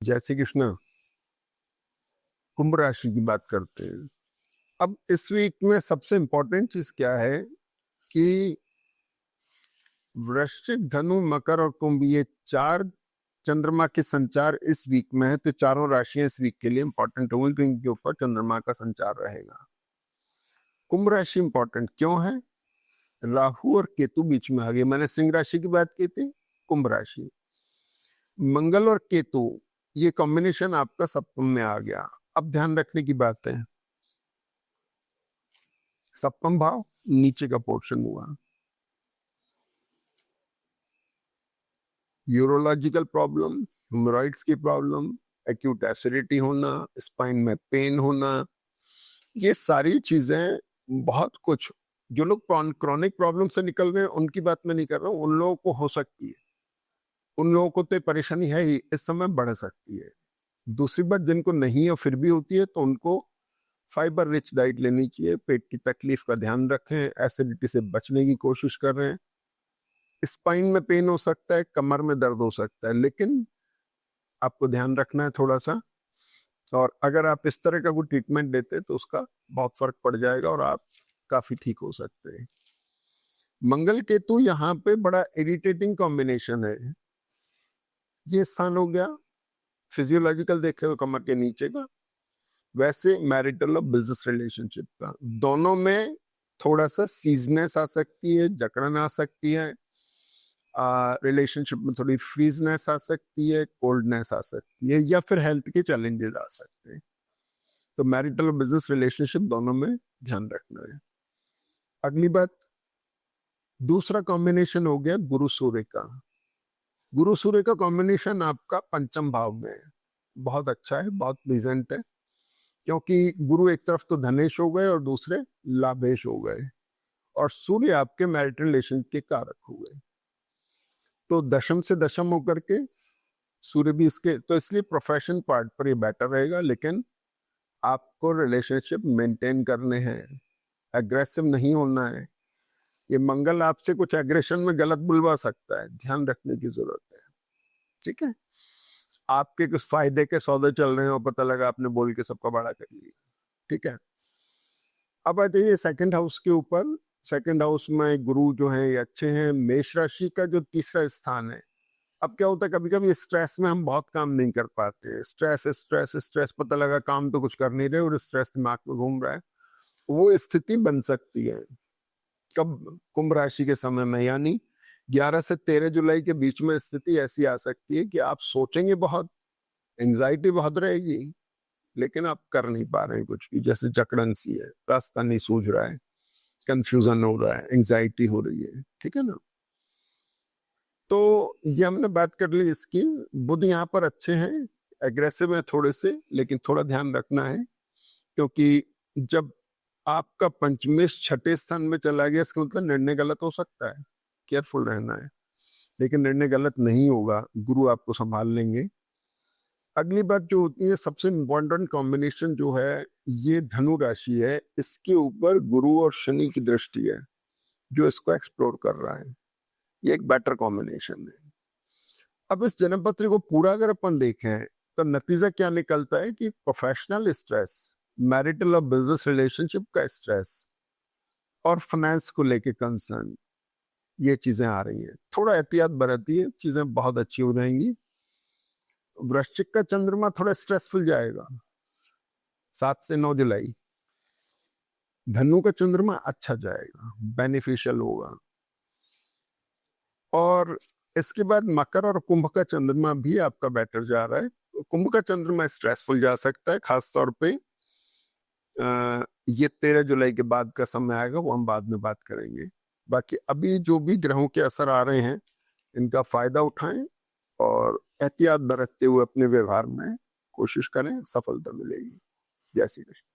जय श्री कृष्ण। कुंभ राशि की बात करते हैं। अब इस वीक में सबसे इंपॉर्टेंट चीज क्या है कि वृश्चिक, धनु, मकर और कुंभ, ये चार चंद्रमा के संचार इस वीक में है। तो चारों राशियां इस वीक के लिए इंपॉर्टेंट होंगी क्योंकि इनके ऊपर चंद्रमा का संचार रहेगा। कुंभ राशि इंपॉर्टेंट क्यों है? राहु और केतु बीच में आ गए। मैंने सिंह राशि की बात की थी, कुंभ राशि। मंगल और केतु ये कॉम्बिनेशन आपका सप्तम में आ गया। अब ध्यान रखने की बात है, सप्तम भाव नीचे का पोर्शन हुआ। यूरोलॉजिकल प्रॉब्लम, हेमोरॉइड्स की प्रॉब्लम, एक्यूट एसिडिटी होना, स्पाइन में पेन होना, ये सारी चीजें, बहुत कुछ। जो लोग क्रॉनिक प्रॉब्लम से निकल रहे हैं उनकी बात मैं नहीं कर रहा हूं, उन लोगों को हो सकती है। उन लोगों को तो परेशानी है ही, इस समय बढ़ सकती है। दूसरी बात, जिनको नहीं है फिर भी होती है तो उनको फाइबर रिच डाइट लेनी चाहिए। पेट की तकलीफ का ध्यान रखें, एसिडिटी से बचने की कोशिश कर रहे हैं। स्पाइन में पेन हो सकता है, कमर में दर्द हो सकता है, लेकिन आपको ध्यान रखना है थोड़ा सा। और अगर आप इस तरह का कोई ट्रीटमेंट लेते तो उसका बहुत फर्क पड़ जाएगा और आप काफी ठीक हो सकते हैं। मंगल केतु यहाँ पे बड़ा इरिटेटिंग कॉम्बिनेशन है। ये स्थान हो गया फिजियोलॉजिकल देखे तो कमर के नीचे का, वैसे मैरिटल और बिजनेस रिलेशनशिप का, दोनों में थोड़ा सा सीजनेस आ सकती है, जकड़न आ सकती है। रिलेशनशिप में थोड़ी फ्रीजनेस आ सकती है, कोल्डनेस आ सकती है, या फिर हेल्थ के चैलेंजेस आ सकते हैं। तो मैरिटल और बिजनेस रिलेशनशिप दोनों में ध्यान रखना है। अगली बात, दूसरा कॉम्बिनेशन हो गया गुरु सूर्य का। गुरु सूर्य का कॉम्बिनेशन आपका पंचम भाव में है। बहुत अच्छा है, बहुत प्लीजेंट है, क्योंकि गुरु एक तरफ तो धनेश हो गए और दूसरे लाभेश हो गए, और सूर्य आपके मैरिटल रिलेशन के कारक हो गए। तो दशम से दशम होकर के सूर्य भी इसके, तो इसलिए प्रोफेशन पार्ट पर ये बेटर रहेगा। लेकिन आपको रिलेशनशिप मेंटेन करने हैं, एग्रेसिव नहीं होना है। ये मंगल आपसे कुछ एग्रेशन में गलत बुलवा सकता है, ध्यान रखने की जरूरत है। ठीक है, आपके कुछ फायदे के सौदे चल रहे हो, पता लगा आपने बोल के सबका बड़ा कर लिया। ठीक है, अब आ जाइए सेकंड हाउस के ऊपर। सेकंड हाउस में गुरु जो है ये अच्छे हैं। मेष राशि का जो तीसरा स्थान है, अब क्या होता है कभी कभी स्ट्रेस में हम बहुत काम नहीं कर पाते। स्ट्रेस स्ट्रेस स्ट्रेस, पता लगा काम तो कुछ कर नहीं रहे और स्ट्रेस दिमाग में घूम रहा है। वो स्थिति बन सकती है कब? कुंभ राशि के समय में, यानी 11 से 13 जुलाई के बीच में स्थिति ऐसी आ सकती है कि आप सोचेंगे बहुत, एंजाइटी बहुत रहेगी, लेकिन आप कर नहीं पा रहे हैं कुछ भी। जैसे जकड़न सी है, रास्ता नहीं सूझ रहा है, कंफ्यूजन हो रहा है, एंजाइटी हो रही है। ठीक है ना? तो ये हमने बात कर ली इसकी। बुध यहाँ पर अच्छे हैं, एग्रेसिव है थोड़े से, लेकिन थोड़ा ध्यान रखना है, क्योंकि जब आपका पंचमेश छठे स्थान में चला गया इसका मतलब निर्णय गलत हो सकता है, केयरफुल रहना है। लेकिन निर्णय गलत नहीं होगा, गुरु आपको संभाल लेंगे। अगली बात जो होती है, सबसे इंपॉर्टेंट कॉम्बिनेशन जो है, ये धनु राशि है, इसके ऊपर गुरु और शनि की दृष्टि है जो इसको एक्सप्लोर कर रहा है। ये एक बेटर कॉम्बिनेशन है। अब इस जन्म पत्री को पूरा अगर अपन देखें तो नतीजा क्या निकलता है कि प्रोफेशनल स्ट्रेस, मैरिटल और बिजनेस रिलेशनशिप का स्ट्रेस और फाइनेंस को लेके कंसर्न, ये चीजें आ रही हैं। थोड़ा एहतियात बरतिए, चीजें बहुत अच्छी हो जाएंगी। वृश्चिक का चंद्रमा थोड़ा स्ट्रेसफुल जाएगा 7 से 9 जुलाई। धनु का चंद्रमा अच्छा जाएगा, बेनिफिशियल होगा। और इसके बाद मकर और कुंभ का चंद्रमा भी आपका बेटर जा रहा है। कुंभ का चंद्रमा स्ट्रेसफुल जा सकता है, खासतौर पे ये 13 जुलाई के बाद का समय आएगा, वो हम बाद में बात करेंगे। बाकी अभी जो भी ग्रहों के असर आ रहे हैं, इनका फायदा उठाएं और एहतियात बरतते हुए अपने व्यवहार में कोशिश करें, सफलता मिलेगी। जय श्री कृष्ण।